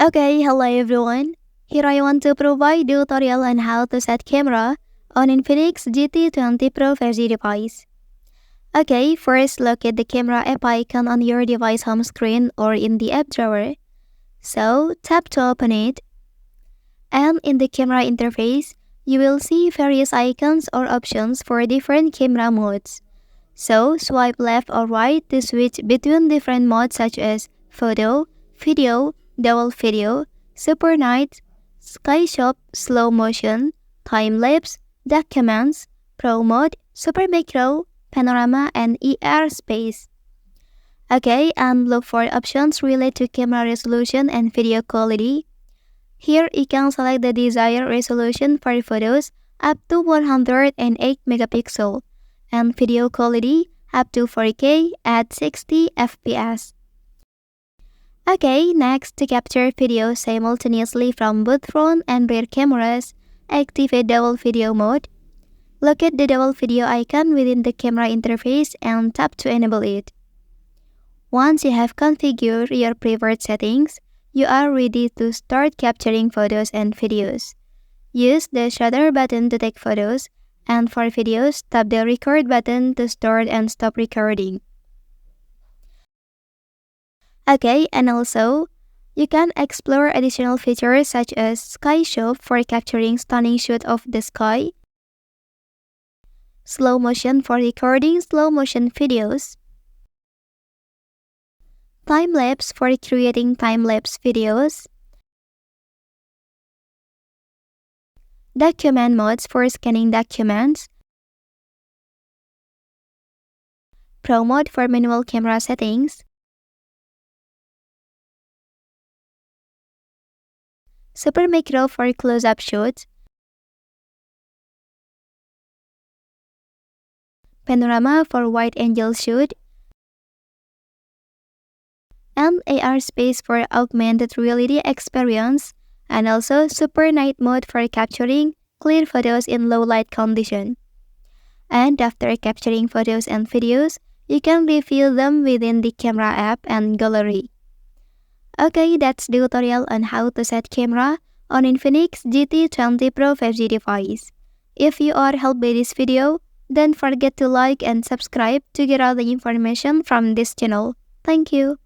Okay, hello everyone. Here I want to provide tutorial on how to set camera on Infinix GT20 Pro 5G device. Okay, first locate the camera app icon on your device home screen or in the app drawer. So, tap to open it. And in the camera interface, you will see various icons or options for different camera modes. So, swipe left or right to switch between different modes such as photo, video, double video, super night, sky shot, slow motion, time lapse, documents, pro mode, super macro, panorama, and ER space. Okay, and look for options related to camera resolution and video quality. Here you can select the desired resolution for photos up to 108 megapixel and video quality up to 4K at 60 fps. Okay, next to capture video simultaneously from both front and rear cameras, activate double video mode. Locate the double video icon within the camera interface and tap to enable it. Once you have configured your preferred settings, you are ready to start capturing photos and videos. Use the shutter button to take photos, and for videos, tap the record button to start and stop recording. Okay, and also, you can explore additional features such as sky shot for capturing stunning shots of the sky, slow motion for recording slow motion videos, time lapse for creating time lapse videos, document modes for scanning documents, pro mode for manual camera settings, super macro for close-up shots, panorama for wide-angle shoot, and AR space for augmented reality experience, and also super night mode for capturing clear photos in low light condition. And after capturing photos and videos, you can review them within the camera app and gallery. Okay, that's the tutorial on how to set camera on Infinix GT20 Pro 5G device. If you are helped by this video, don't forget to like and subscribe to get all the information from this channel. Thank you.